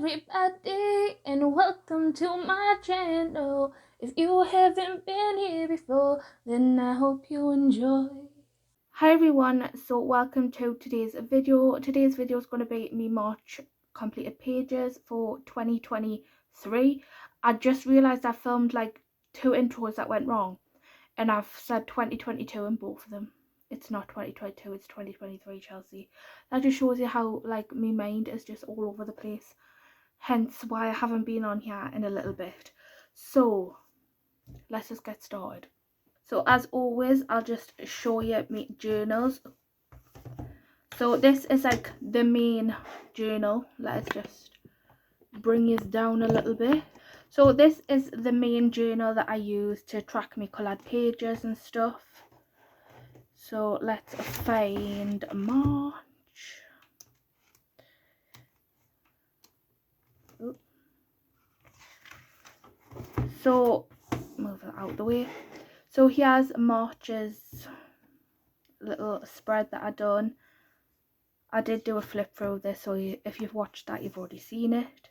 everybody, and welcome to my channel. If you haven't been here before, then I hope you enjoy. Hi everyone, so welcome to today's video. Today's video is going to be me March completed pages for 2023. I just realised I filmed like 2 intros that went wrong, and I've said 2022 in both of them. It's not 2022, it's 2023, Chelsea. That just shows you how like my mind is just all over the place. Hence why I haven't been on here in a little bit. So let's just get started. So as always, I'll just show you my journals. So this is like the main journal. Let's just bring this down a little bit. So this is the main journal that I use to track my coloured pages and stuff. So let's find March. Oops. So move it out the way. So here's March's little spread that I done. I did do a flip through this, so if you've watched that, you've already seen it.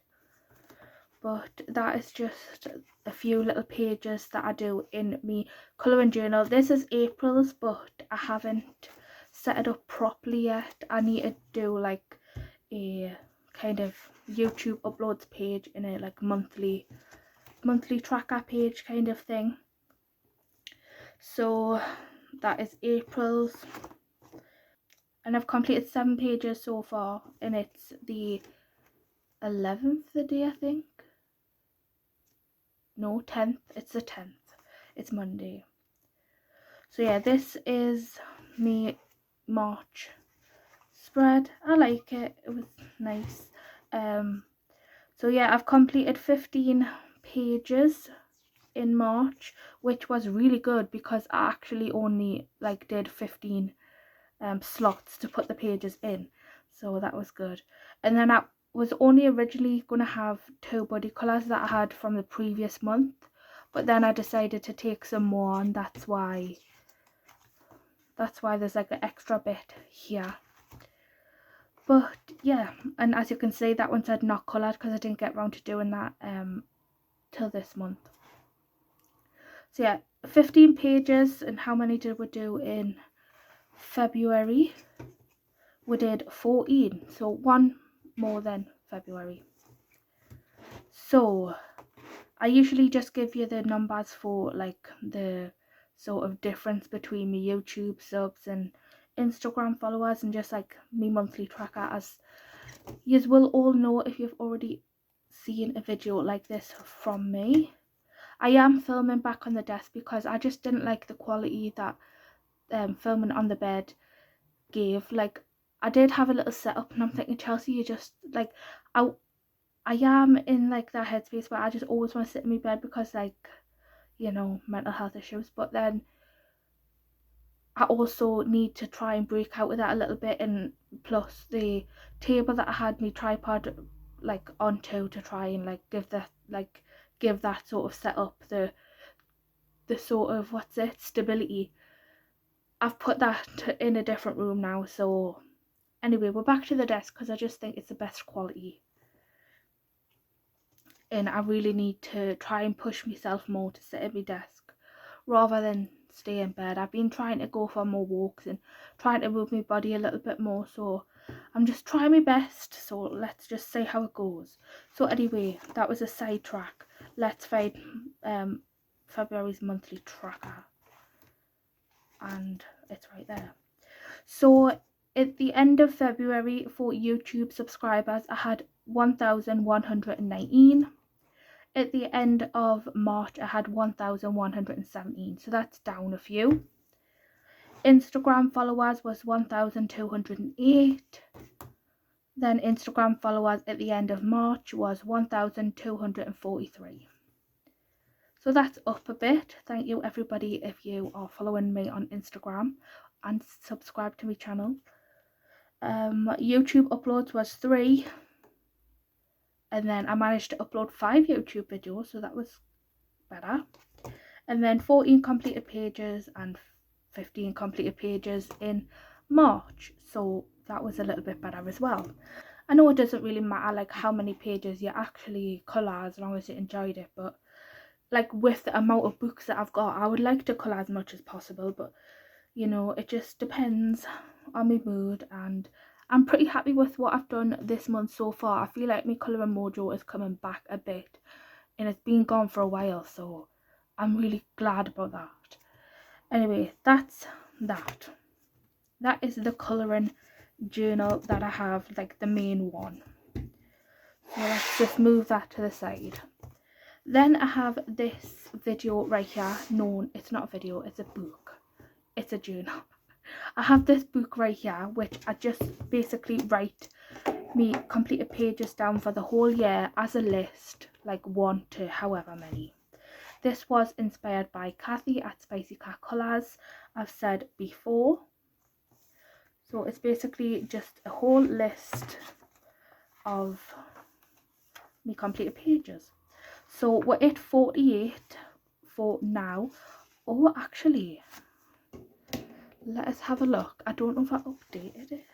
But that is just a few little pages that I do in my colouring journal. This is April's, but I haven't set it up properly yet. I need to do like a kind of YouTube uploads page in a like monthly tracker page kind of thing. So that is April's, and I've completed 7 pages so far, and it's the 11th day, I think. No, 10th. It's the 10th. It's Monday. So yeah, this is me March spread. I like it. It was nice. So yeah, I've completed 15 pages in March, which was really good because I actually only like did 15 slots to put the pages in, so that was good. And then I was only originally going to have 2 body colours that I had from the previous month, but then I decided to take some more, and that's why there's like an extra bit here. But yeah, and as you can see, that one said not coloured because I didn't get around to doing that till this month. So yeah, 15 pages. And how many did we do in February? We did 14, so 1 more than February. So I usually just give you the numbers for like the sort of difference between my YouTube subs and Instagram followers, and just like me monthly tracker, as you will all know if you've already seen a video like this from me. I am filming back on the desk because I just didn't like the quality that filming on the bed gave. Like, I did have a little setup, and I'm thinking, Chelsea, you just like, I am in like that headspace where I just always want to sit in my bed because, like, you know, mental health issues. But then I also need to try and break out with that a little bit, and plus the table that I had my tripod like onto to try and like give that sort of setup the sort of stability. I've put that in a different room now. So anyway, we're back to the desk because I just think it's the best quality, and I really need to try and push myself more to sit at my desk rather than stay in bed. I've been trying to go for more walks and trying to move my body a little bit more, so I'm just trying my best. So let's just see how it goes. So anyway, that was a sidetrack. Let's find February's monthly tracker, and it's right there. So at the end of February, for YouTube subscribers, I had 1,119. At the end of March, I had 1,117, so that's down a few. Instagram followers was 1,208. Then Instagram followers at the end of March was 1,243. So that's up a bit. Thank you everybody if you are following me on Instagram and subscribe to my channel. YouTube uploads was 3. And then I managed to upload 5 YouTube videos, so that was better. And then 14 completed pages and 15 completed pages in March, so that was a little bit better as well. I know it doesn't really matter like how many pages you actually colour as long as you enjoyed it, but like with the amount of books that I've got, I would like to colour as much as possible, but you know, it just depends on my mood, and I'm pretty happy with what I've done this month so far. I feel like my colouring mojo is coming back a bit, and it's been gone for a while, so I'm really glad about that. Anyway, that's that. That is the colouring journal that I have, like the main one. So let's just move that to the side. Then I have this video right here known, it's not a video, it's a book. It's a journal. I have this book right here which I just basically write me completed pages down for the whole year as a list, like 1 to however many. This was inspired by Kathy at Spicy Cat Colours, I've said before. So it's basically just a whole list of me completed pages. So we're at 48 for now. Oh, actually, let us have a look. I don't know if I updated it.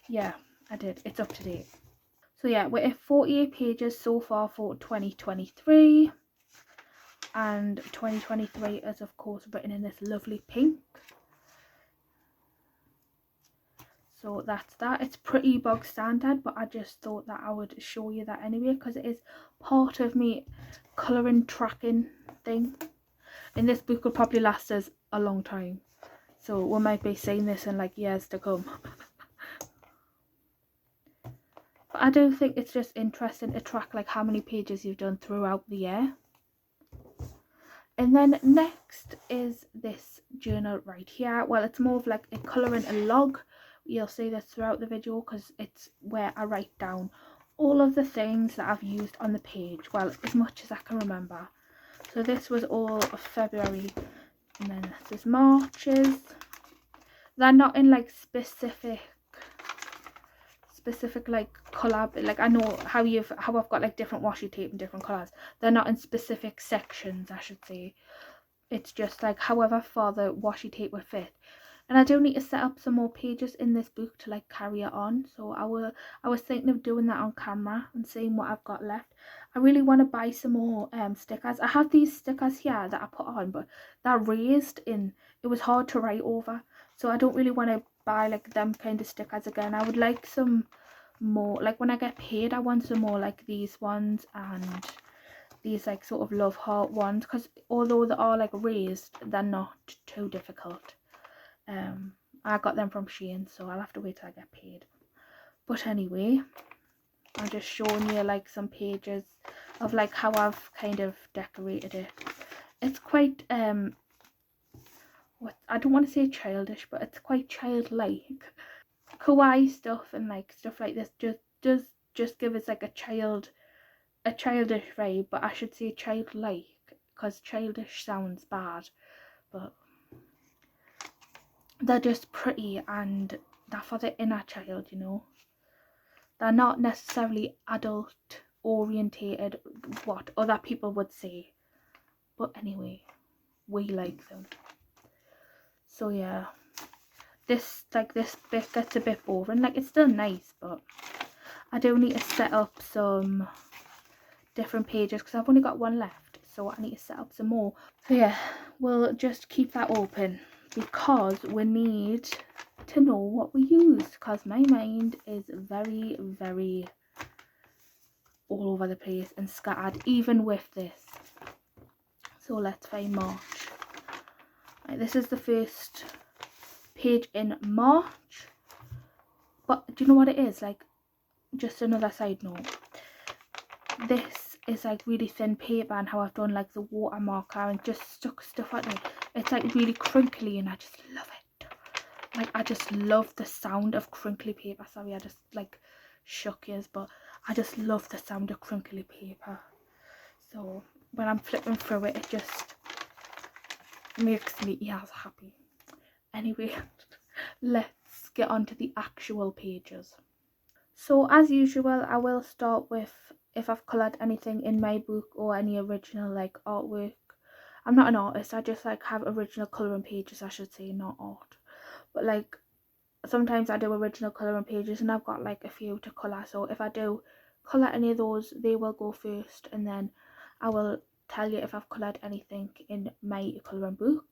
Yeah, I did. It's up to date. So yeah, we're at 48 pages so far for 2023. And 2023 is of course written in this lovely pink. So that's that. It's pretty bog standard, but I just thought that I would show you that anyway, because it is part of me colouring tracking thing. And this book will probably last us a long time, so we might be seeing this in like years to come. But I do think it's just interesting to track like how many pages you've done throughout the year. And then next is this journal right here. Well, it's more of like a colouring a log. You'll see this throughout the video because it's where I write down all of the things that I've used on the page, well, as much as I can remember. So this was all of February, and then this is March's. They're not in like specific like colour, like I know how I've got like different washi tape and different colours. They're not in specific sections, I should say. It's just like however far the washi tape would fit. And I do need to set up some more pages in this book to like carry it on. So I was thinking of doing that on camera and seeing what I've got left. I really want to buy some more stickers. I have these stickers here that I put on, but they're raised and it was hard to write over. So I don't really want to buy like them kind of stickers again. I would like some more, like when I get paid, I want some more like these ones and these like sort of love heart ones, because although they are like raised, they're not too difficult. I got them from Shein, so I'll have to wait till I get paid. But anyway, I'm just showing you like some pages of like how I've kind of decorated it. It's quite what I don't want to say childish, but it's quite childlike. Kawaii stuff and like stuff like this just give us like a childish vibe, but I should say childlike, because childish sounds bad, but they're just pretty and they're for the inner child, you know. They're not necessarily adult orientated, what other people would say, but anyway, we like them. So yeah, this bit gets a bit boring. Like, it's still nice, but I do need to set up some different pages because I've only got one left, so I need to set up some more. So yeah, we'll just keep that open because we need to know what we use, because my mind is very all over the place and scattered even with this. So let's find March. Right, this is the first page in March, but do you know what it is? Like, just another side note, this is like really thin paper, and how I've done like the water marker and just stuck stuff on it. It's like really crinkly and I just love it. Like, I just love the sound of crinkly paper. Sorry, I just like shook yours, but I just love the sound of crinkly paper. So when I'm flipping through it, it just makes me ears happy. Anyway, let's get on to the actual pages. So as usual, I will start with if I've coloured anything in my book or any original like artwork. I'm not an artist, I just like have original colouring pages, I should say, not art. But like sometimes I do original colouring pages and I've got like a few to colour, so if I do colour any of those, they will go first, and then I will tell you if I've coloured anything in my colouring book.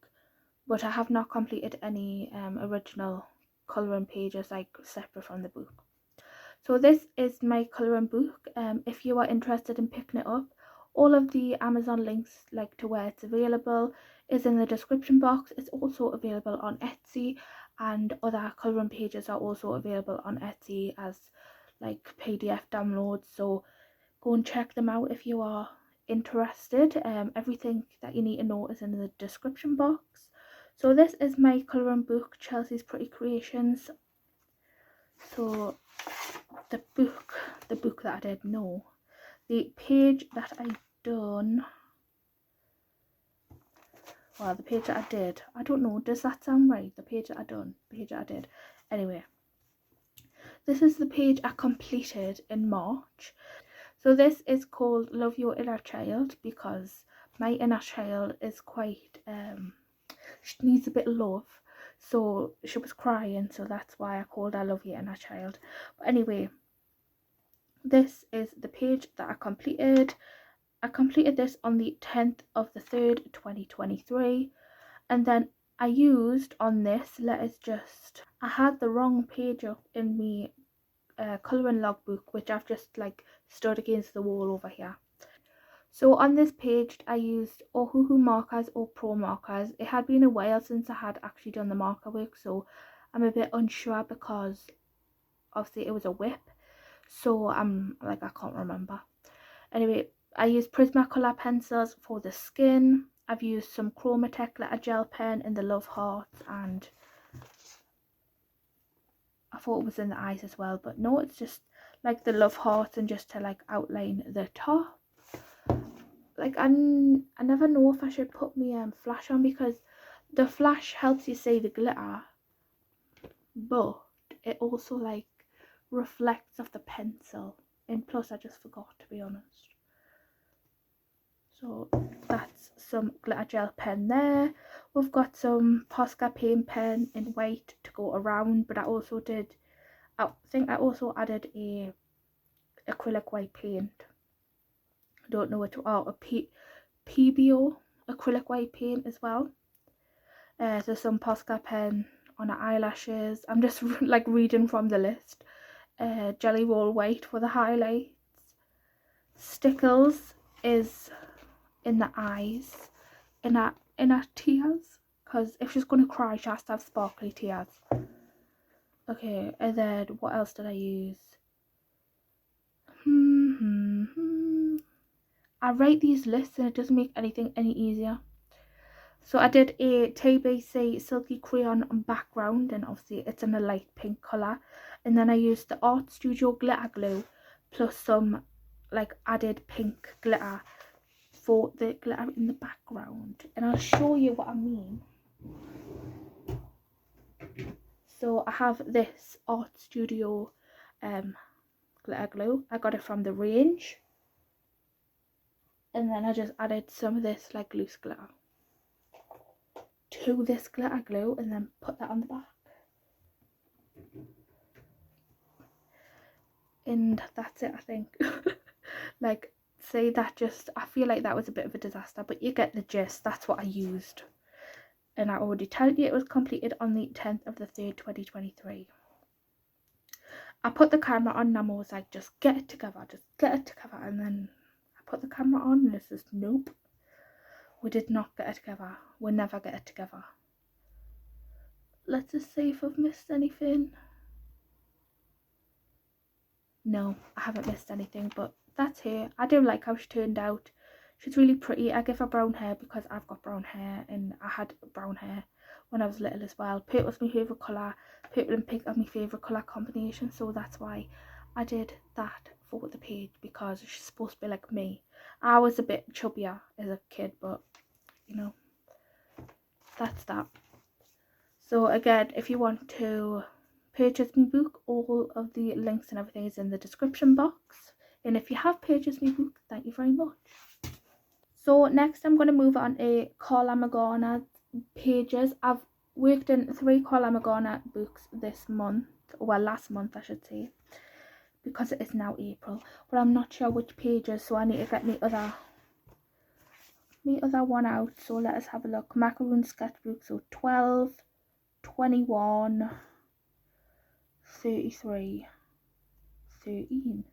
But I have not completed any original colouring pages like separate from the book. So this is my colouring book. If you are interested in picking it up, all of the Amazon links like to where it's available is in the description box. It's also available on Etsy, and other colouring pages are also available on Etsy as like PDF downloads, so go and check them out if you are interested. Everything that you need to know is in the description box. So this is my colouring book, Chelsea's Pretty Creations. So the book that I did, no, the page that I done, well, the page that I did, I don't know, does that sound right? The page that I done, the page that I did. Anyway, this is the page I completed in March. So this is called Love Your Inner Child, because my inner child is quite, she needs a bit of love. So she was crying, so that's why I called her Love Your Inner Child. But anyway, this is the page that I completed. I completed this on the 10th of the 3rd, 2023. And then I used on this, I had the wrong page up in me colouring logbook, which I've just like stood against the wall over here. So on this page I used Ohuhu markers or Pro markers. It had been a while since I had actually done the marker work, so I'm a bit unsure because obviously it was a whip, so I'm like, I can't remember. Anyway, I used Prismacolor pencils for the skin. I've used some Chromatech glitter gel pen in the love hearts, and I thought it was in the eyes as well, but no, it's just like the love hearts and just to like outline the top. Like I never know if I should put me flash on, because the flash helps you see the glitter, but it also like reflects off the pencil, and plus I just forgot, to be honest. So that's some glitter gel pen there. We've got some Posca paint pen in white to go around, but I think I also added a acrylic white paint. I don't know which, a PBO acrylic white paint as well. So some Posca pen on her eyelashes. I'm just like reading from the list. Jelly Roll White for the highlights. Stickles is in the eyes, in her tears, because if she's gonna cry she has to have sparkly tears. Okay, and then what else did I use? I write these lists and it doesn't make anything any easier. So I did a TBC Silky Crayon background, and obviously it's in a light pink colour. And then I used the Art Studio glitter glue plus some like added pink glitter for the glitter in the background. And I'll show you what I mean. So I have this Art Studio glitter glue. I got it from the range. And then I just added some of this like loose glitter to this glitter glue, and then put that on the back. And that's it, I think. Like, say that just, I feel like that was a bit of a disaster, but you get the gist. That's what I used. And I already told you it was completed on the 10th of the 3rd, 2023. I put the camera on and Mama was like, just get it together, and then I put the camera on and it's just, nope, we did not get it together. We'll never get it together. Let's just see if I've missed anything. No, I haven't missed anything, but that's her. I do like how she turned out. She's really pretty. I give her brown hair because I've got brown hair, and I had brown hair when I was little as well. Purple was my favourite colour. Purple and pink are my favourite colour combination, so that's why I did that for the page, because she's supposed to be like me. I was a bit chubbier as a kid, but you know, that's that. So again, if you want to purchase my book, all of the links and everything is in the description box. And if you have purchased my book, thank you very much. So next I'm going to move on to Carla Magana pages. I've worked in 3 Carla Magana books this month, well last month I should say, because it is now April, but I'm not sure which pages, so I need to get my other one out. So let us have a look. Macaroon sketchbook, so 12, 21, 33, 13.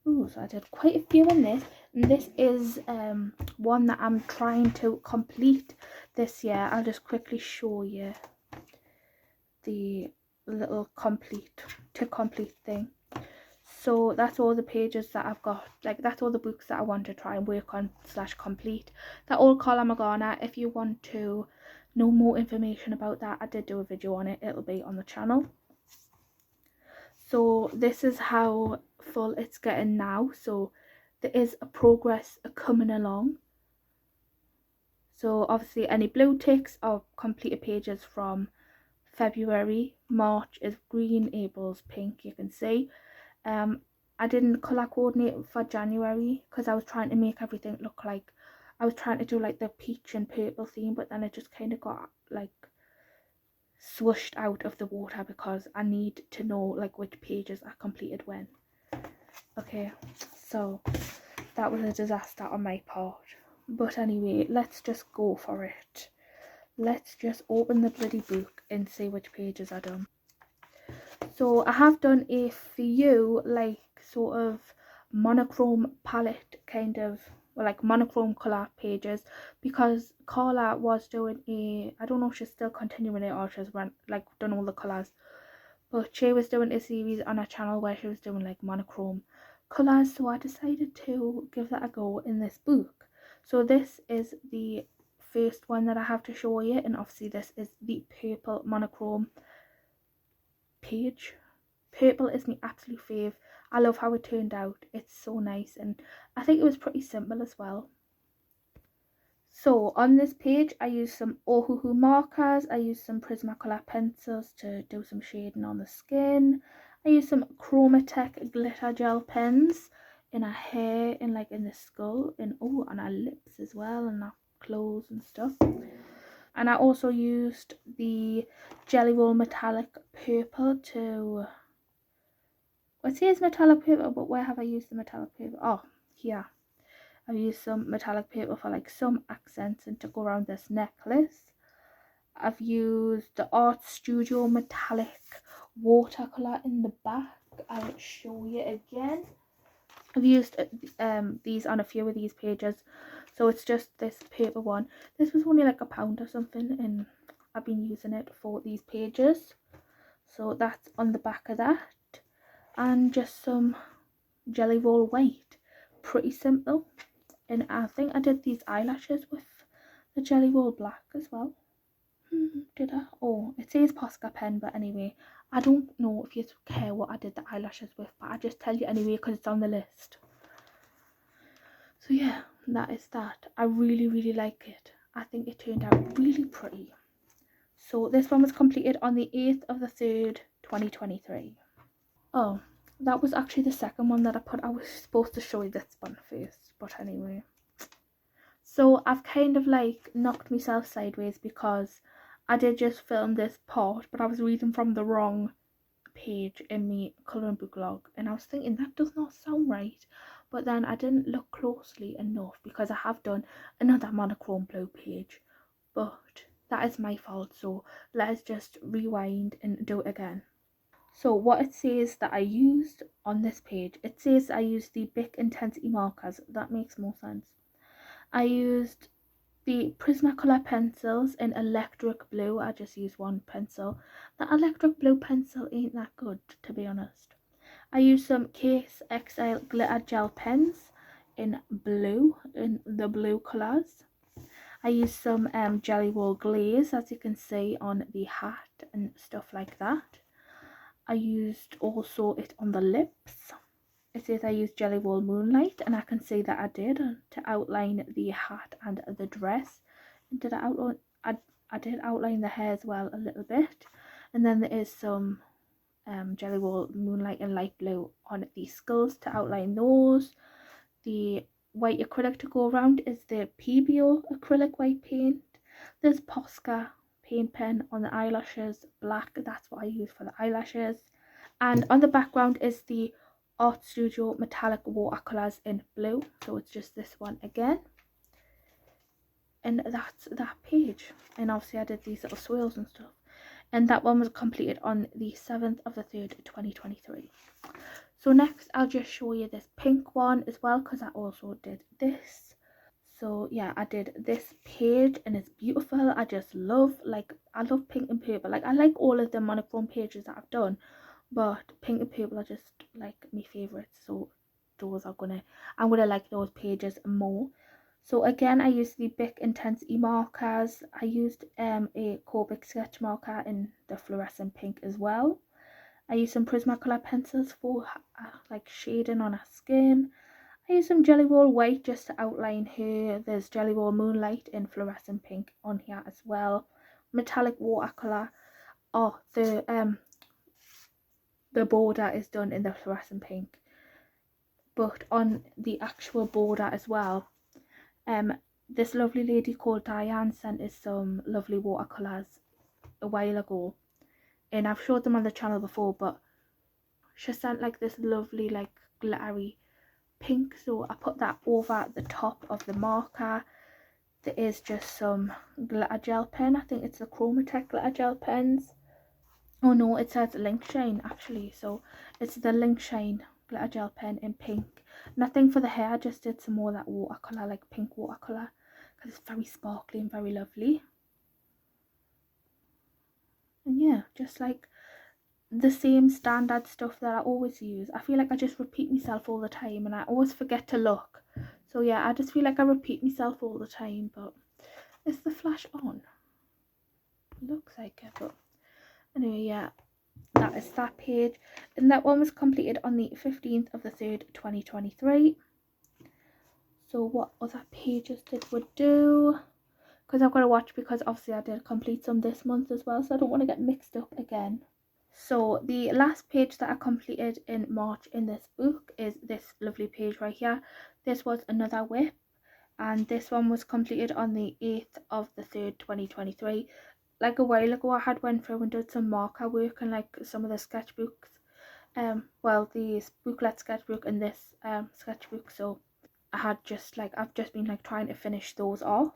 Ooh, so I did quite a few on this, and this is one that I'm trying to complete this year. I'll just quickly show you the little complete thing. So that's all the pages that I've got, like that's all the books that I want to try and work on / complete. They're all Carla Magana. If you want to know more information about that, I did do a video on it, it'll be on the channel. So this is how full it's getting now. So there is a progress coming along. So obviously any blue ticks are completed pages from February. March is green, April's pink, you can see. I didn't colour coordinate for January because I was trying to make everything look like, I was trying to do like the peach and purple theme, but then it just kind of got like swooshed out of the water because I need to know like which pages I completed when. Okay, so that was a disaster on my part, but anyway, let's just go for it. Let's just open the bloody book and see which pages are done. So I have done a few like sort of monochrome palette kind of, well, like monochrome colour pages, because Carla was doing a, I don't know if she's still continuing it or she's run like done all the colours, but she was doing a series on her channel where she was doing like monochrome colours, so I decided to give that a go in this book. So this is the first one that I have to show you, and obviously this is the purple monochrome page. Purple is my absolute fave. I love how it turned out. It's so nice, and I think it was pretty simple as well. So on this page I used some Ohuhu markers, I used some Prismacolor pencils to do some shading on the skin, I used some Chromatech glitter gel pens in her hair and like in the skull, and oh, on her lips as well, and her clothes and stuff. And I also used the Jelly Roll metallic purple to, it says metallic purple, but where have I used the metallic purple? Oh, here. I've used some metallic paper for like some accents and to go around this necklace. I've used the Art Studio metallic watercolour in the back. I'll show you again. I've used these on a few of these pages. So it's just this paper one. This was only like £1 or something, and I've been using it for these pages. So that's on the back of that. And just some Jelly Roll white. Pretty simple. And I think I did these eyelashes with the Jelly Roll black as well. Did I? Oh, it says Posca pen, but anyway, I don't know if you care what I did the eyelashes with, but I just tell you anyway because it's on the list. So yeah, that is that. I really like it. I think it turned out really pretty. So this one was completed on the 8th of the 3rd, 2023. Oh, that was actually the second one that I put. I was supposed to show you this one first, but anyway. So I've kind of like knocked myself sideways because I did just film this part, but I was reading from the wrong page in my colouring book log, and I was thinking that does not sound right, but then I didn't look closely enough because I have done another monochrome blue page, but that is my fault. So let's just rewind and do it again. So what it says that I used on this page, it says I used the Bic Intensity markers. That makes more sense. I used the Prismacolor pencils in electric blue. I just used one pencil. The electric blue pencil ain't that good, to be honest. I used some Case XL glitter gel pens in blue, in the blue colours. I used some Jelly Roll glaze, as you can see on the hat and stuff like that. I used also it on the lips. It says I used Jelly Roll Moonlight, and I can see that I did, to outline the hat and the dress. And did I outline? I did outline the hair as well a little bit. And then there is some Jelly Roll Moonlight in light blue on the skulls to outline those. The white acrylic to go around is the PBO acrylic white paint. There's Posca paint pen on the eyelashes, black, that's what I use for the eyelashes. And on the background is the Art Studio metallic watercolors in blue, so it's just this one again. And that's that page. And obviously I did these little swirls and stuff. And that one was completed on the 7th of the 3rd, 2023. So next I'll just show you this pink one as well, because I also did this. So yeah, I did this page and it's beautiful. I just love, like, I love pink and purple. Like, I like all of the monochrome pages that I've done, but pink and purple are just like my favorites. So those are I'm gonna like those pages more. So again, I used the Bic Intense E-markers. I used a Copic sketch marker in the fluorescent pink as well. I used some Prismacolor pencils for like shading on her skin. I used some Jelly Roll white just to outline her. There's Jelly Roll Moonlight in fluorescent pink on here as well. Metallic watercolor. Oh, the border is done in the fluorescent pink, but on the actual border as well, this lovely lady called Diane sent us some lovely watercolors a while ago, and I've showed them on the channel before, but she sent like this lovely like glittery pink, so I put that over the top of the marker. There is just some glitter gel pen. I think it's the Chromatech glitter gel pens. Oh no, it says Linkshine actually, so it's the Linkshine glitter gel pen in pink. Nothing for the hair, I just did some more of that watercolour, like pink watercolour, because it's very sparkly and very lovely. And yeah, just like the same standard stuff that I always use. I feel like I just repeat myself all the time and I always forget to look. So yeah, I just feel like I repeat myself all the time, but is the flash on? Looks like it, but anyway, yeah, that is that page. And that one was completed on the 15th of the 3rd, 2023. So what other pages did we do? Because I've got to watch, because obviously I did complete some this month as well, so I don't want to get mixed up again. So the last page that I completed in March in this book is this lovely page right here. This was another whip, and this one was completed on the 8th of the 3rd, 2023. Like a while ago I had went through and did some marker work and like some of the sketchbooks. Well, the booklet sketchbook and this sketchbook, so I had just like, I've just been like trying to finish those off.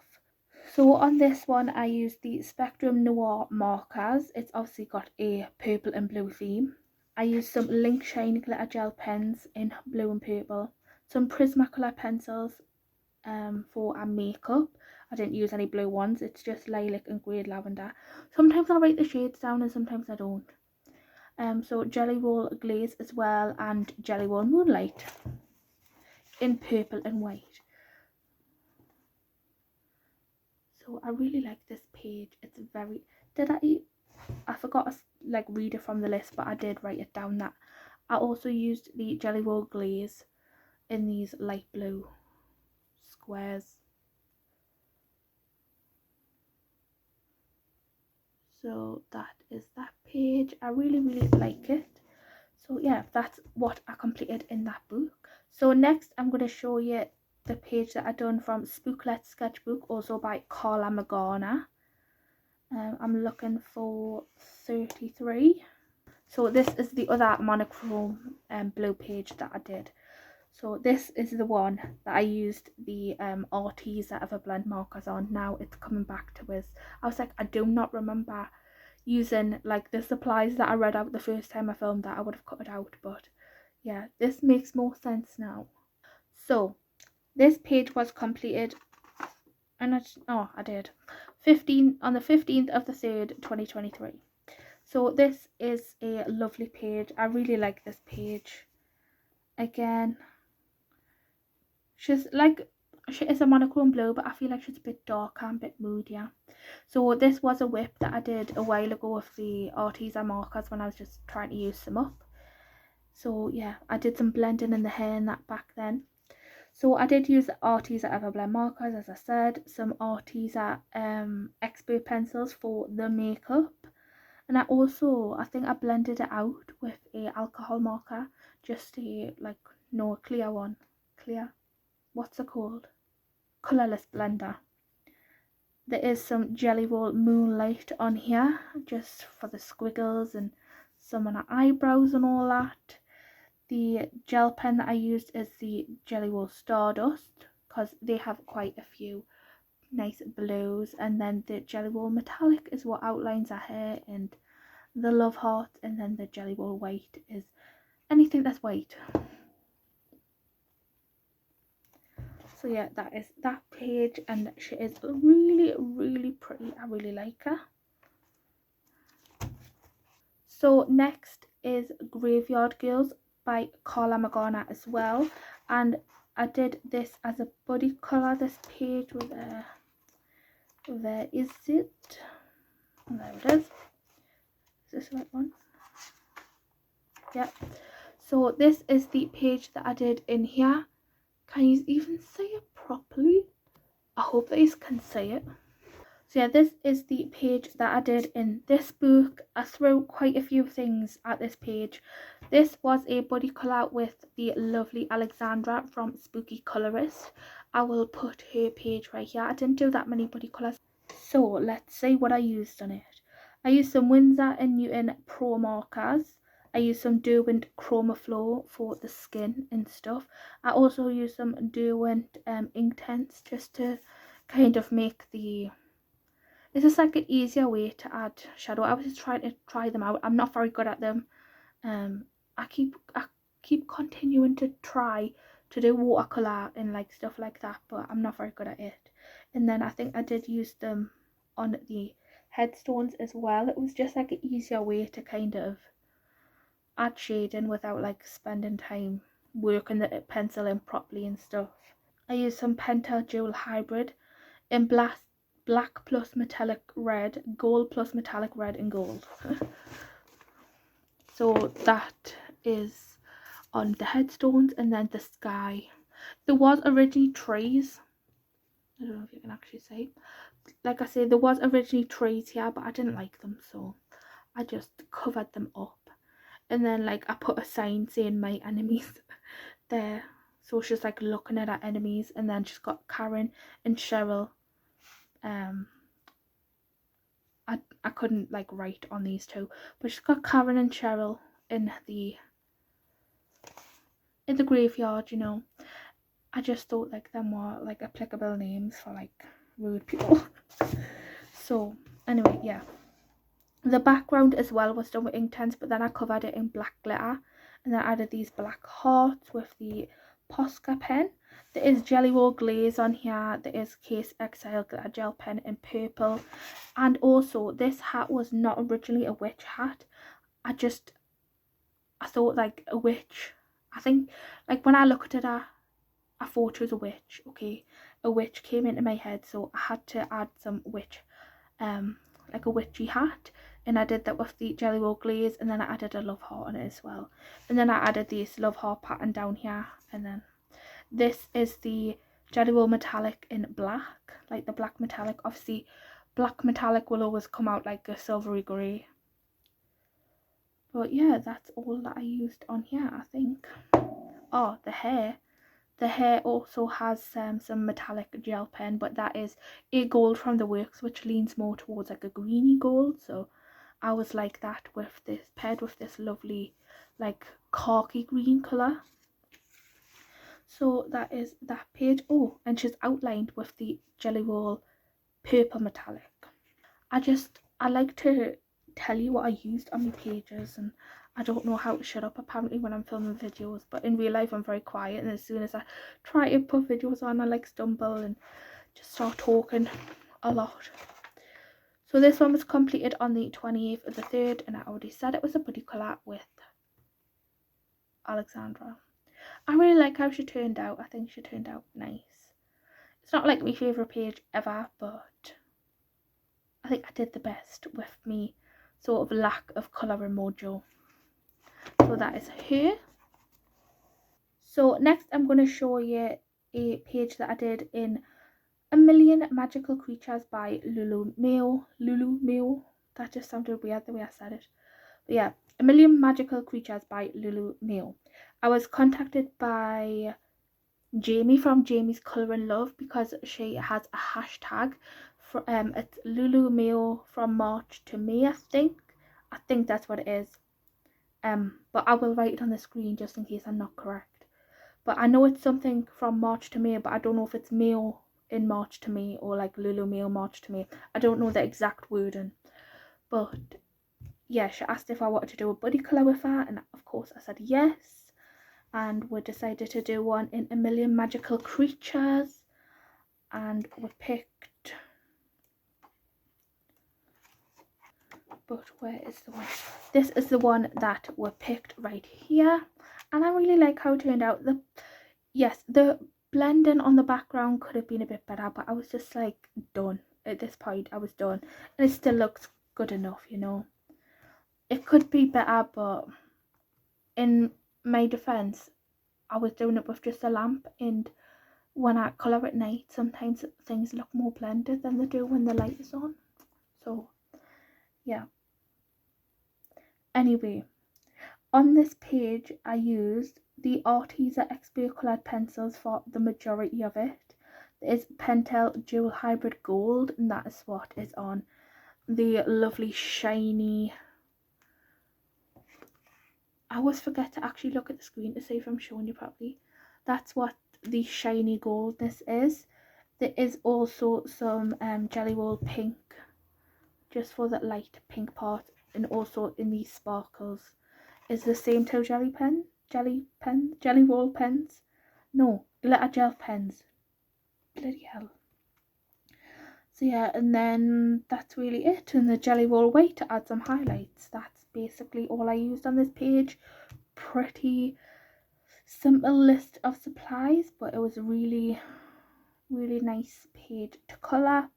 So on this one I used the Spectrum Noir markers. It's obviously got a purple and blue theme. I used some Linkshine glitter gel pens in blue and purple. Some Prismacolor pencils for our makeup. I didn't use any blue ones, it's just lilac and grey lavender. Sometimes I write the shades down and sometimes I don't. So Jelly Roll Glaze as well, and Jelly Roll Moonlight in purple and white. So I really like this page. It's very, I forgot to like read it from the list, but I did write it down that I also used the Jelly Roll Glaze in these light blue squares. So that is that page. I really like it. So yeah, that's what I completed in that book. So next I'm going to show you the page that I done from Spooklet Sketchbook, also by Carla Magana. I'm looking for 33. So this is the other monochrome blue page that I did. So this is the one that I used the Arteza Everblend markers on. Now it's coming back to us. I was like, I do not remember using like the supplies that I read out the first time I filmed that. I would have cut it out, but yeah, this makes more sense now. So this page was completed, and I did 15 on the 15th of the 3rd, 2023. So this is a lovely page. I really like this page. Again, she is a monochrome blue, but I feel like she's a bit darker and a bit moodier. So this was a whip that I did a while ago with the Arteza markers when I was just trying to use them up. So yeah, I did some blending in the hair and that back then. So I did use Arteza Everblend markers, as I said, some Arteza expert pencils for the makeup. And I think I blended it out with a alcohol marker, just a like no clear one, clear, what's it called, colourless blender. There is some Jelly Roll Moonlight on here just for the squiggles and some on our eyebrows and all that. The gel pen that I used is the Jelly Roll Stardust because they have quite a few nice blues, and then the Jelly Roll Metallic is what outlines our hair, and the Love Heart, and then the Jelly Roll White is anything that's white. So yeah, that is that page, and she is really pretty. I really like her. So next is Graveyard Girls by Carla Magana as well, and I did this as a body colour, this page with a, where is it? There it is. Is this the right one? Yeah. So this is the page that I did in here. Can you even see it properly? I hope that you can see it. So yeah, this is the page that I did in this book. I threw quite a few things at this page. This was a body colour with the lovely Alexandra from Spooky Colorist. I will put her page right here. I didn't do that many body colours. So let's see what I used on it. I used some Winsor & Newton Pro markers. I used some Derwent Chroma Flow for the skin and stuff. I also used some Derwent Inktense just to kind of make the... It's just like an easier way to add shadow. I was just trying to try them out. I'm not very good at them. I keep continuing to try to do watercolor and like stuff like that, but I'm not very good at it. And then I think I did use them on the headstones as well. It was just like an easier way to kind of add shading without like spending time working the pencil in properly and stuff. I used some Pentel Jewel Hybrid in black plus metallic red, gold plus metallic red, and gold. So that is on the headstones, and then the sky. There was originally trees. I don't know if you can actually see. Like I said, there was originally trees here, but I didn't like them, so I just covered them up. And then like I put a sign saying my enemies there. So she's like looking at her enemies, and then she's got Karen and Cheryl. I couldn't like write on these two, but she's got Karen and Cheryl in the graveyard, you know. I just thought like them were like applicable names for like rude people. So anyway, yeah. The background as well was done with Inktense, but then I covered it in black glitter, and then I added these black hearts with the Posca pen. There is Jelly Roll glaze on here. There is Case Exile glitter gel pen in purple, and also this hat was not originally a witch hat. I thought like a witch. I think like when I looked at her, I thought she was a witch. Okay, a witch came into my head, so I had to add some witch, like a witchy hat, and I did that with the Jelly Roll glaze, and then I added a love heart on it as well, and then I added this love heart pattern down here, and then this is the Jelly Roll metallic in black, like the black metallic. Obviously, black metallic will always come out like a silvery grey. But yeah, that's all that I used on here, I think. Oh, the hair. The hair also has some metallic gel pen, but that is a gold from the works, which leans more towards like a greeny gold. So I was like that with this, paired with this lovely like khaki green colour. So that is that page. Oh, and she's outlined with the Jelly Roll purple metallic. I like to tell you what I used on my pages, and I don't know how to shut up apparently when I'm filming videos, but in real life I'm very quiet, and as soon as I try to put videos on I like stumble and just start talking a lot. So this one was completed on the 28th of the 3rd, and I already said it was a body colour with Alexandra. I really like how she turned out. I think she turned out nice. It's not like my favourite page ever, but I think I did the best with me sort of lack of colour and mojo. So that is her. So next I'm going to show you a page that I did in A Million Magical Creatures by Lulu Meo. That just sounded weird the way I said it. But yeah, A Million Magical Creatures by Lulu Mayo. I was contacted by Jamie from Jamie's Colour and Love because she has a hashtag for it's Lulu Mayo from March to May, I think. I think that's what it is. But I will write it on the screen just in case I'm not correct. But I know it's something from March to May, but I don't know if it's Mayo in March to May or like Lulu Mayo March to May. I don't know the exact wording. But yeah, she asked if I wanted to do a buddy colour with her, and of course I said yes. And we decided to do one in A Million Magical Creatures, and we picked, but where is the one? This is the one that we picked right here, and I really like how it turned out. The blending on the background could have been a bit better, but I was just like done at this point. I was done, and it still looks good enough, you know. It could be better, but in my defense, I was doing it with just a lamp, and when I colour at night, sometimes things look more blended than they do when the light is on. So yeah. Anyway, on this page I used the Arteza Expert coloured pencils for the majority of it. There's Pentel Dual Hybrid Gold, and that is what is on the lovely shiny. I always forget to actually look at the screen to see if I'm showing you properly. That's what the shiny goldness is. There is also some Jelly Roll pink, just for that light pink part, and also in these sparkles is the same two jelly roll pens. No, glitter gel pens. Bloody hell. So yeah, and then that's really it. And the jelly roll white to add some highlights. That's basically all I used on this page. Pretty simple list of supplies, but it was a really nice page to colour.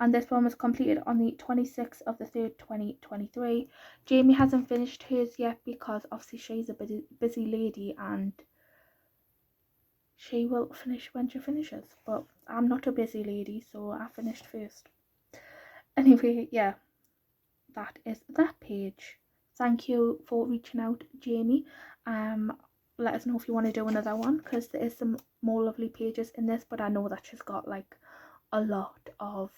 And this one was completed on the 26th of the 3rd 2023. Jamie hasn't finished hers yet because obviously she's a busy lady and she will finish when she finishes, but I'm not a busy lady, so I finished first. Anyway, yeah, that is that page. Thank you for reaching out, Jamie. Let us know if you want to do another one, because there is some more lovely pages in this, but I know that she's got like a lot of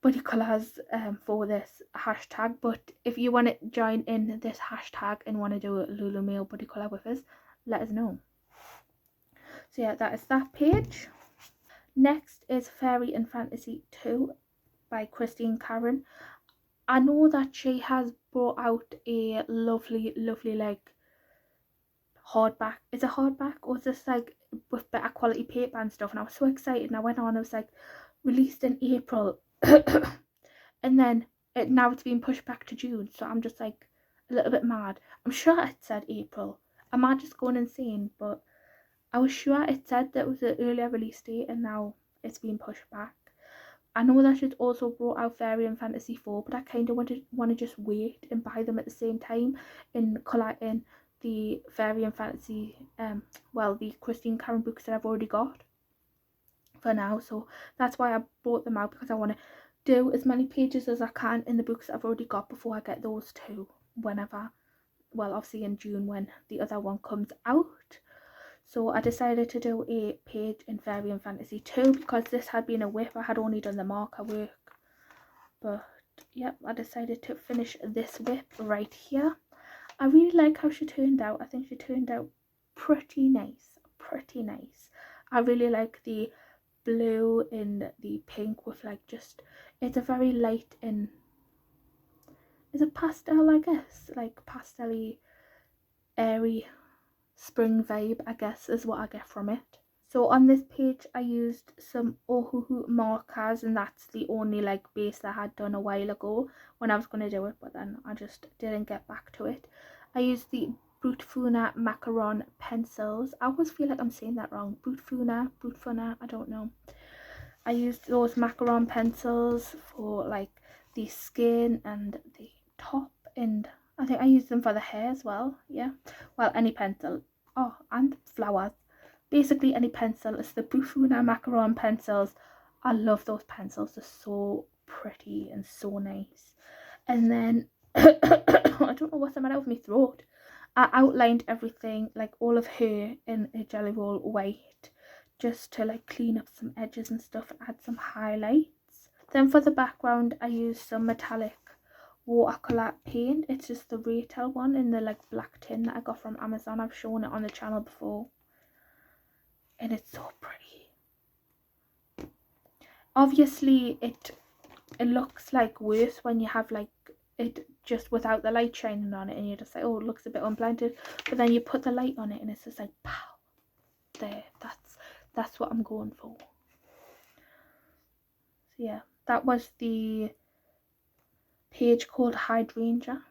buddy colours for this hashtag. But if you want to join in this hashtag and want to do a Lulu Mayo buddy colour with us, let us know. So yeah, that is that page. Next is Fairy and Fantasy 2 by Christine Karen. I know that she has brought out a lovely like hardback. Is it hardback or is this like with better quality paper and stuff? And I was so excited, and I went on, I was like, released in April. And then now it's been pushed back to June, so I'm just like a little bit mad. I'm sure it said April. Am I just going insane? But I was sure it said that it was an earlier release date, and now it's been pushed back. I know that she's also brought out Fairy and Fantasy 4, but I kind of want to just wait and buy them at the same time and colour in the Fairy and Fantasy, the Christine Karen books that I've already got for now. So that's why I brought them out, because I want to do as many pages as I can in the books I've already got before I get those two whenever, well, obviously in June when the other one comes out. So I decided to do a page in Fairy and Fantasy 2 because this had been a whip. I had only done the marker work, but yep, I decided to finish this whip right here. I really like how she turned out. I think she turned out pretty nice. I really like the blue and the pink with like just, it's a very light and, is it pastel, I guess, like pastel-y, airy spring vibe, I guess, is what I get from it. So on this page I used some Ohuhu markers, and that's the only like base that I had done a while ago when I was going to do it, but then I just didn't get back to it. I used the Brutfuna Macaron pencils. I always feel like I'm saying that wrong. Brutfuna, I don't know. I used those Macaron pencils for like the skin and the top, and I think I used them for the hair as well. Yeah, well, any pencil. Oh, and flowers. Basically any pencil. It's the Brutfuna Macaron pencils. I love those pencils. They're so pretty and so nice. And then I don't know what's the matter with my throat. I outlined everything, like all of her, in a Jelly Roll white, just to like clean up some edges and stuff and add some highlights. Then for the background, I used some metallic watercolor paint. It's just the retail one in the like black tin that I got from Amazon. I've shown it on the channel before, and it's so pretty. Obviously it looks like worse when you have like it just without the light shining on it, and you're just like, oh, it looks a bit unblended, but then you put the light on it and it's just like pow, there. That's what I'm going for. So yeah, that was the page called Hydrangea,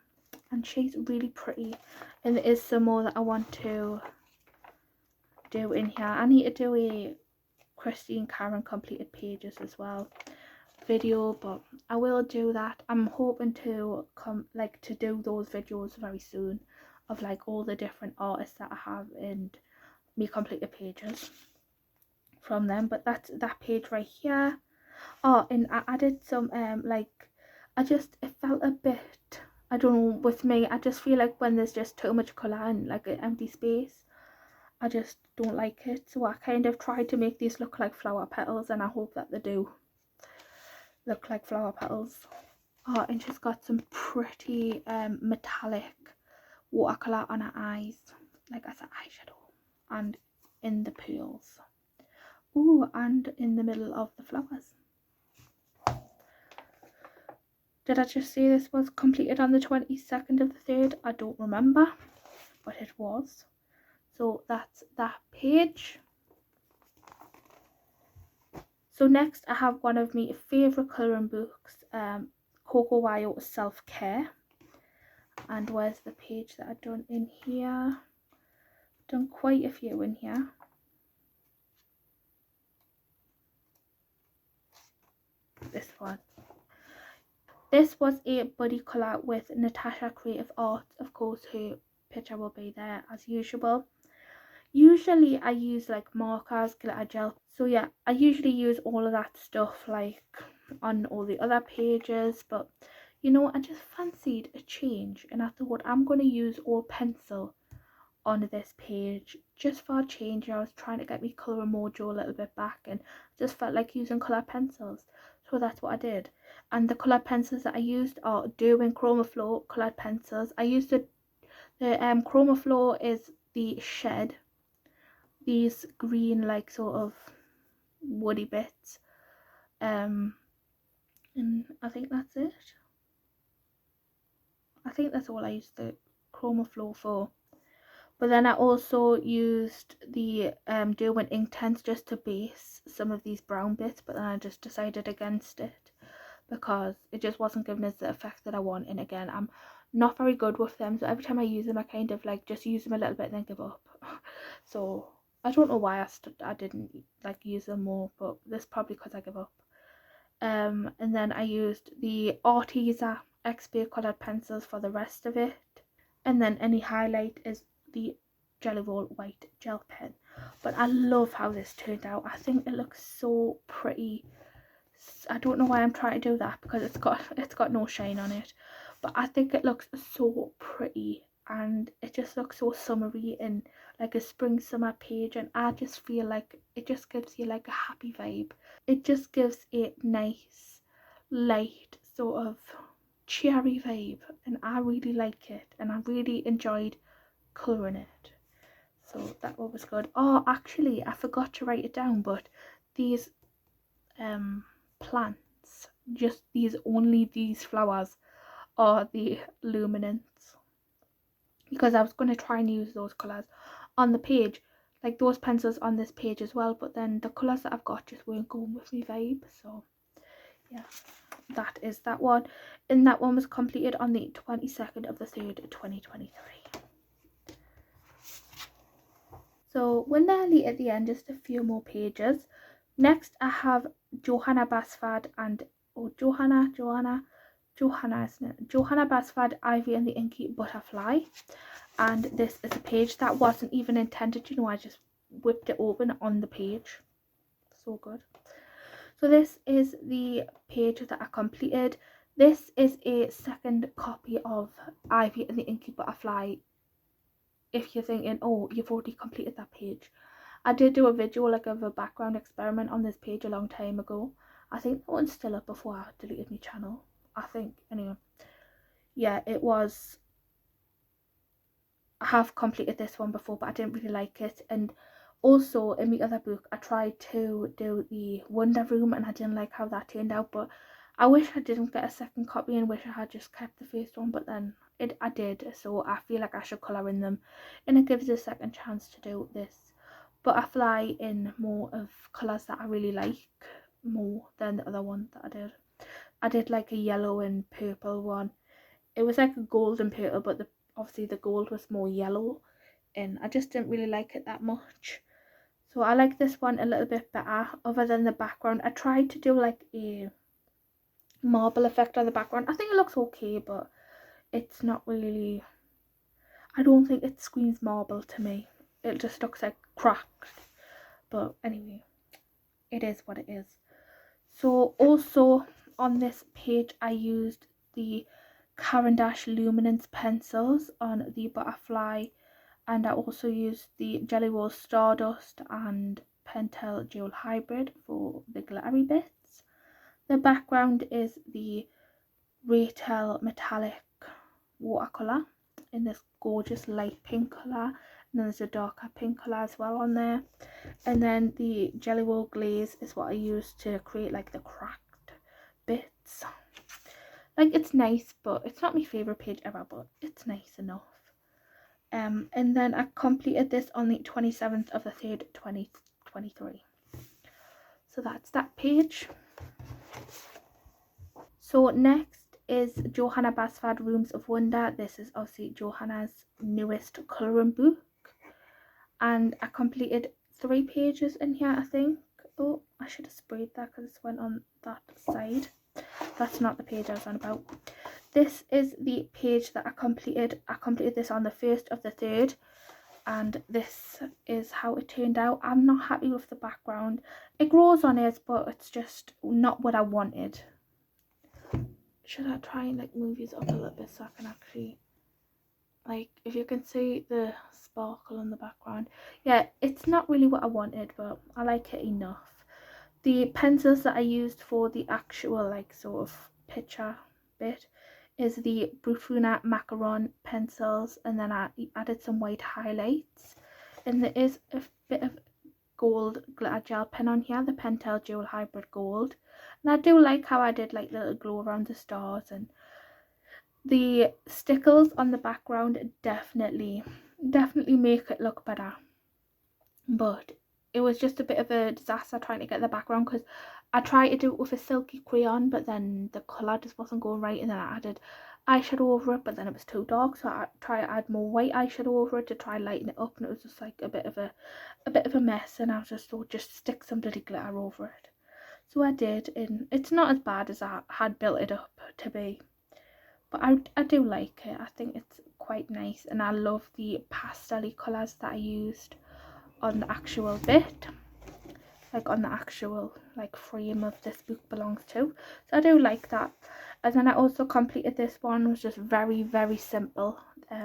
and she's really pretty, and there is some more that I want to do in here. I need to do a Christine Karen completed pages as well video, but I will do that. I'm hoping to to do those videos very soon of like all the different artists that I have and me completed pages from them. But that's that page right here. Oh, and I added some it felt a bit, I don't know, with me I just feel like when there's just too much colour and like an empty space, I just don't like it. So I kind of tried to make these look like flower petals, and I hope that they do look like flower petals. Oh, and she's got some pretty metallic watercolour on her eyes, like as an eyeshadow, and in the pools. Ooh, and in the middle of the flowers. Did I just say this was completed on the 22nd of the 3rd? I don't remember, but it was. So that's that page. So next I have one of my favourite colouring books, Coco Wyo Self Care. And where's the page that I've done in here? Done quite a few in here. This one. This was a buddy colour with Natasha Creative Arts. Of course, her picture will be there as usual. Usually I use like markers, glitter gel. So yeah, I usually use all of that stuff like on all the other pages. But you know, I just fancied a change, and I thought I'm going to use all pencil on this page just for a change. I was trying to get my colour mojo a little bit back, and just felt like using colour pencils, so that's what I did. And the colour pencils that I used are Derwent Chromaflow coloured pencils. I used the Chromaflow is the Shed, these green like sort of woody bits, and I think that's it. I think that's all I used the Chromaflow for. But then I also used the Derwent Inktense just to base some of these brown bits, but then I just decided against it because it just wasn't giving us the effect that I want. And again, I'm not very good with them, so every time I use them I kind of like just use them a little bit and then give up. So I don't know why I didn't like use them more, but this is probably because I give up. And then I used the Arteza Expert coloured pencils for the rest of it, and then any highlight is the Jelly Roll white gel pen. But I love how this turned out. I think it looks so pretty. I don't know why I'm trying to do that because it's got no shine on it, but I think it looks so pretty, and it just looks so summery and like a spring summer page, and I just feel like it just gives you like a happy vibe. It just gives a nice light sort of cheery vibe, and I really like it, and I really enjoyed colouring it. So that one was good. Oh, actually I forgot to write it down, but these plants, just these flowers are the luminance, because I was going to try and use those colours on the page, like those pencils on this page as well, but then the colours that I've got just weren't going with me vibe. So yeah, that is that one, and that one was completed on the 22nd of the 3rd 2023. So we're nearly at the end, just a few more pages. Next I have Johanna Basford and Johanna Basford, Ivy and the Inky Butterfly. And this is a page that wasn't even intended, you know, I just whipped it open on the page. So good. So this is the page that I completed. This is a second copy of Ivy and the Inky Butterfly. If you're thinking, oh, you've already completed that page, I did do a video like of a background experiment on this page a long time ago. I think that one's still up before I deleted my channel, I think. Anyway, yeah, it was. I have completed this one before, but I didn't really like it. And also in the other book, I tried to do the Wonder Room and I didn't like how that turned out. But I wish I didn't get a second copy and wish I had just kept the first one. But then I did, so I feel like I should colour in them, and it gives a second chance to do this butterfly in more of colours that I really like more than the other one that I did. I did like a yellow and purple one. It was like a gold and purple, but obviously the gold was more yellow, and I just didn't really like it that much. So I like this one a little bit better. Other than the background, I tried to do like a marble effect on the background. I think it looks okay, but it's not really, I don't think it screams marble to me. It just looks like cracked. But anyway, it is what it is. So also on this page, I used the Caran d'Ache Luminance pencils on the butterfly, and I also used the Jelly Roll Stardust and Pentel Dual Hybrid for the glittery bits. The background is the Raytel Metallic watercolour in this gorgeous light pink colour, and then there's a darker pink colour as well on there. And then the Jelly Roll Glaze is what I used to create like the cracked bits. Like, it's nice, but it's not my favourite page ever, but it's nice enough. And then I completed this on the 27th of the 3rd, 2023. So that's that page. So next is Johanna Basford Rooms of Wonder. This is obviously Johanna's newest colouring book. And I completed 3 pages in here, I think. Oh, I should have sprayed that because it went on that side. That's not the page I was on about. This is the page that I completed. I completed this on the 1st of the 3rd, and this is how it turned out. I'm not happy with the background. It grows on it, but it's just not what I wanted. Should I try and like move these up a little bit so I can actually, like, if you can see the sparkle in the background. Yeah, it's not really what I wanted, but I like it enough. The pencils that I used for the actual like sort of picture bit is the Brufuna Macaron pencils, and then I added some white highlights, and there is a bit of gold glitter gel pen on here, the Pentel Dual Hybrid Gold, and I do like how I did like little glow around the stars, and the stickles on the background definitely make it look better, but it was just a bit of a disaster trying to get the background because I tried to do it with a silky crayon, but then the colour just wasn't going right, and then I added eyeshadow over it, but then it was too dark, so I tried to add more white eyeshadow over it to try lighten it up, and it was just like a bit of a mess, and I was just thought, just stick some bloody glitter over it. So I did, and it's not as bad as I had built it up to be, but I do like it. I think it's quite nice, and I love the pastel-y colours that I used on the actual bit, like on the actual like frame of this book belongs to, so I do like that. And then I also completed this one, was just very simple,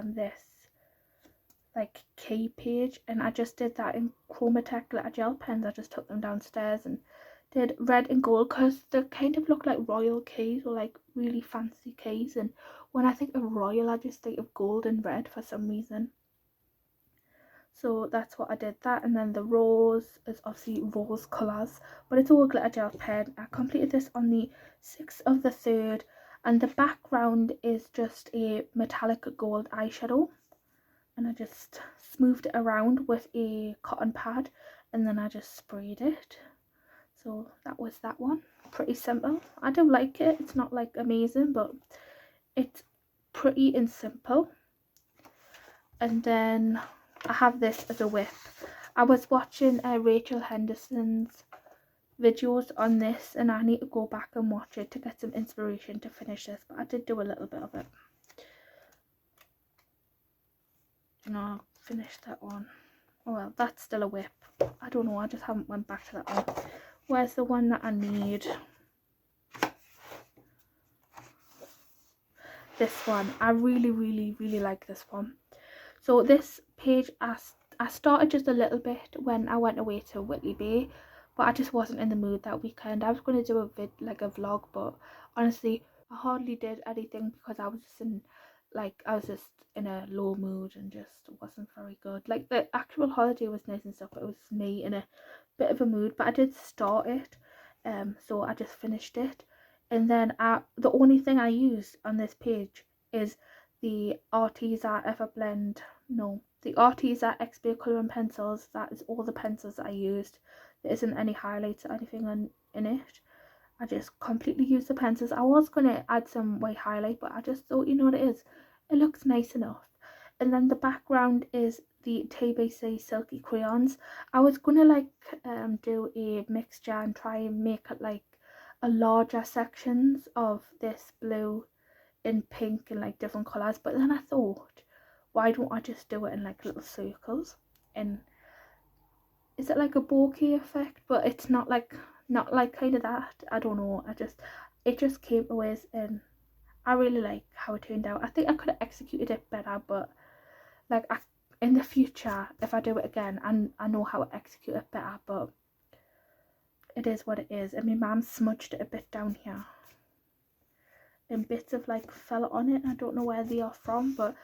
this like key page, and I just did that in Chromatech glitter gel pens. I just took them downstairs and did red and gold because they kind of look like royal keys or like really fancy keys, and when I think of royal I just think of gold and red for some reason. So that's what I did that. And then the rose is obviously rose colours, but it's all glitter gel pen. I completed this on the 6th of the 3rd, and the background is just a metallic gold eyeshadow, and I just smoothed it around with a cotton pad, and then I just sprayed it. So that was that one. Pretty simple. I do like it. It's not like amazing, but it's pretty and simple. And then I have this as a whip. I was watching Rachel Henderson's videos on this, and I need to go back and watch it to get some inspiration to finish this, but I did do a little bit of it. And I'll finish that one. Oh well, that's still a whip. I don't know, I just haven't went back to that one. Where's the one that I need? this one. I really like this one. So this page, I started just a little bit when I went away to Whitley Bay, but I just wasn't in the mood that weekend. I was going to do a vlog, but honestly I hardly did anything because I was just in a low mood and just wasn't very good. Like, the actual holiday was nice and stuff, but it was me in a bit of a mood. But I did start it, so I just finished it. And then the only thing I used on this page is the Arteza Everblend, no, the Arteza XP colouring pencils. That is all the pencils that I used. There isn't any highlights or anything in it. I just completely used the pencils. I was going to add some white highlight, but I just thought, you know what it is, it looks nice enough. And then the background is the TBC Silky crayons. I was going to do a mixture and try and make it like a larger sections of this blue in pink and like different colours, but then I thought, why don't I just do it in like little circles? And is it like a bokeh effect? But it's not like kind of that. I don't know. It just came to us, and I really like how it turned out. I think I could have executed it better, but like in the future, if I do it again, I know how to execute it better. But it is what it is. And my mum smudged it a bit down here, and bits of like fell on it. I don't know where they are from, but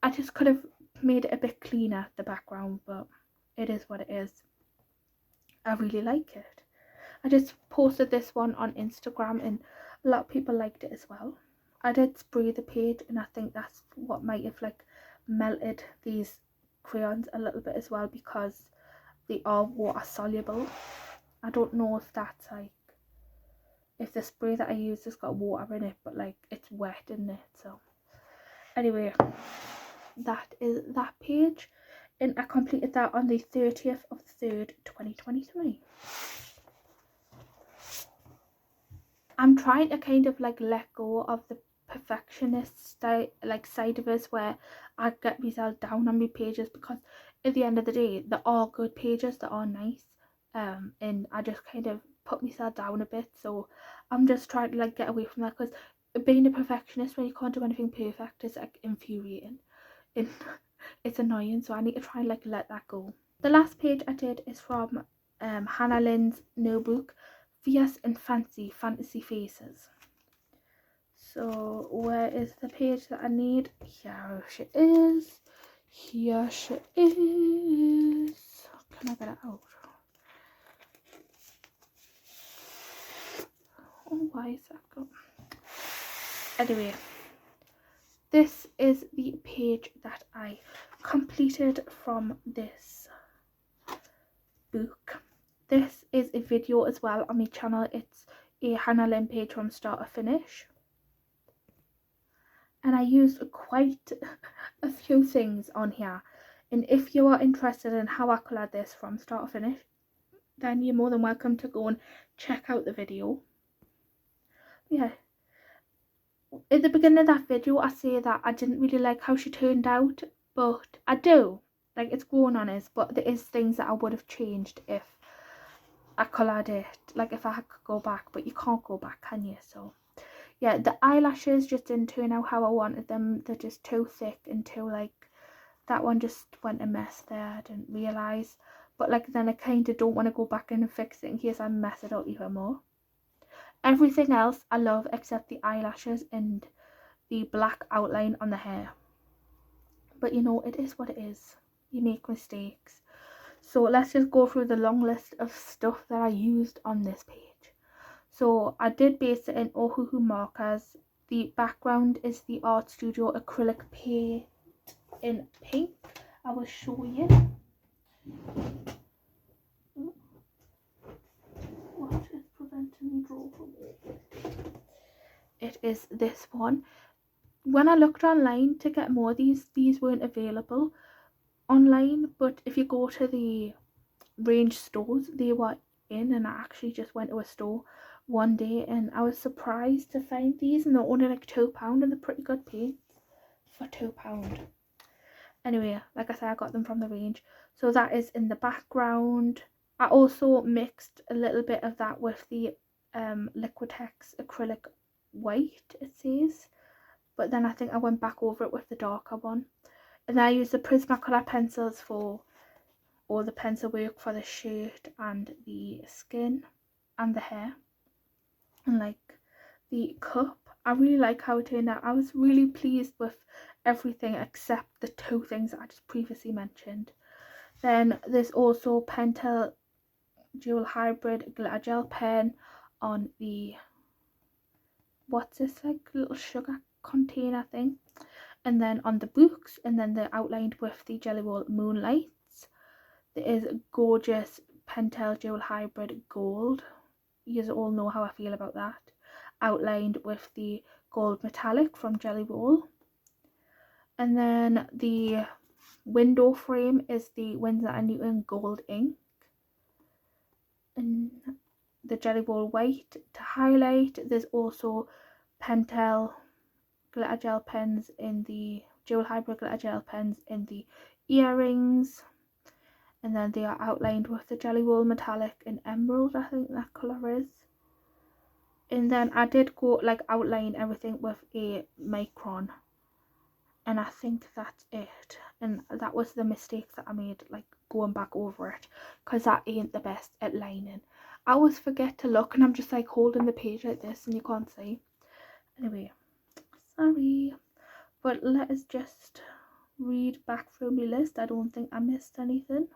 I just could have made it a bit cleaner, the background, but it is what it is. I really like it. I just posted this one on Instagram and a lot of people liked it as well. I did spray the page, and I think that's what might have like melted these crayons a little bit as well, because they are water soluble. I don't know if that's like, if the spray that I used has got water in it, but like it's wet in it. So anyway, that is that page, and I completed that on the 30th of the 3rd 2023. I'm trying to kind of like let go of the perfectionist side of us, where I get myself down on my pages, because at the end of the day there are good pages that are nice, and I just kind of put myself down a bit. So I'm just trying to like get away from that, because being a perfectionist when you can't do anything perfect is like infuriating and it's annoying. So I need to try and like let that go. The last page I did is from Hannah Lynn's notebook, Fierce and Fancy Fantasy Faces. So where is the page that I need? Here she is. Here she is. Can I get it out? Oh, why is that gone? Anyway, this is the page that I completed from this book. This is a video as well on my channel. It's a Hannah Lynn page from start to finish, and I used quite a few things on here. And if you are interested in how I coloured this from start to finish, then you're more than welcome to go and check out the video. Yeah, at the beginning of that video I say that I didn't really like how she turned out, but I do. Like, it's grown on us, but there is things that I would have changed if I coloured it, like if I could go back, but you can't go back, can you? So yeah, the eyelashes just didn't turn out how I wanted them. They're just too thick and too like, that one just went a mess there. I didn't realise, but like then I kind of don't want to go back in and fix it in case I mess it up even more. Everything else I love except the eyelashes and the black outline on the hair, but you know, it is what it is. You make mistakes. So let's just go through the long list of stuff that I used on this page. So I did base it in Ohuhu markers. The background is the Art Studio acrylic paint in pink. I will show you. What is preventing me drawing from it? It is this one. When I looked online to get more of these weren't available online, but if you go to the range stores, they were in, and I actually just went to a store one day and I was surprised to find these, and they're only like £2, and they're pretty good paints for £2. Anyway, like I said, I got them from the range. So that is in the background. I also mixed a little bit of that with the Liquitex acrylic white, it says. but then I think I went back over it with the darker one. And then I used the Prismacolor pencils for all the pencil work for the shirt and the skin and the hair. And like the cup, I really like how it turned out. I was really pleased with everything except the two things that I just previously mentioned. Then there's also Pentel Dual Hybrid Glitter Gel Pen on the, what's this, like little sugar container thing. And then on the books, and then they're outlined with the Jelly Roll Moonlights. There is gorgeous Pentel Dual Hybrid Gold. You all know how I feel about that. Outlined with the gold metallic from Jelly Roll. And then the window frame is the Winsor & Newton Gold ink. And the Jelly Roll white to highlight. There's also Pentel glitter gel pens in the Dual Hybrid glitter gel pens in the earrings. And then they are outlined with the Jelly Roll metallic in emerald, I think that colour is. And then I did go like outline everything with a micron, and I think that's it. And that was the mistake that I made, like going back over it, because that ain't the best at lining. I always forget to look, and I'm just like holding the page like this and you can't see. Anyway, sorry, but let us just read back through my list. I don't think I missed anything.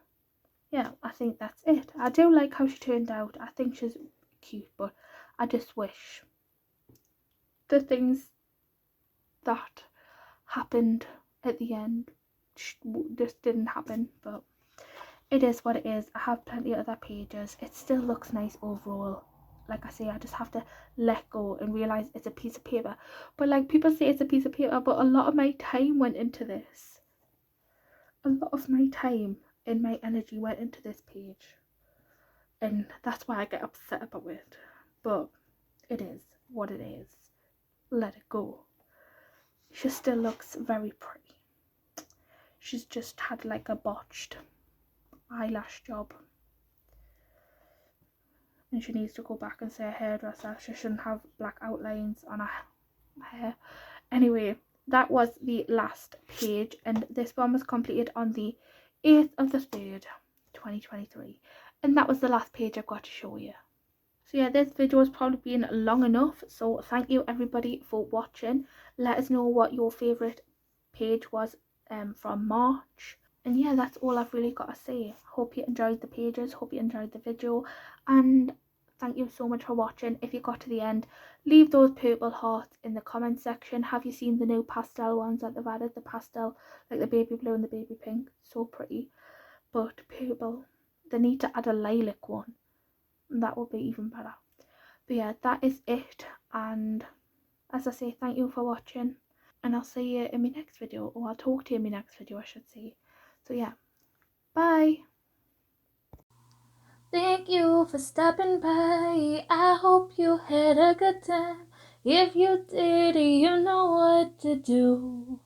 Yeah, I think that's it. I do like how she turned out. I think she's cute, but I just wish the things that happened at the end just didn't happen, but it is what it is. I have plenty of other pages. It still looks nice overall. Like I say, I just have to let go and realize it's a piece of paper. But like people say it's a piece of paper, but a lot of my time went into this. A lot of my time and my energy went into this page, and that's why I get upset about it. But it is what it is. Let it go. She still looks very pretty. She's just had like a botched eyelash job, and she needs to go back and see a hairdresser. She shouldn't have black outlines on her hair. Anyway, that was the last page, and this one was completed on the 8th of the 3rd 2023, and that was the last page I've got to show you. So yeah, this video has probably been long enough, so thank you everybody for watching. Let us know what your favourite page was from March. And yeah, that's all I've really got to say. Hope you enjoyed the pages, hope you enjoyed the video, and thank you so much for watching. If you got to the end, leave those purple hearts in the comment section. Have you seen the new pastel ones that they've added? The pastel, like the baby blue and the baby pink, so pretty. But purple, they need to add a lilac one. That would be even better. But yeah, that is it, and as I say, thank you for watching, and I'll see you in my next video, or I'll talk to you in my next video, I should say. So yeah, bye. Thank you for stopping by. I hope you had a good time. If you did, you know what to do.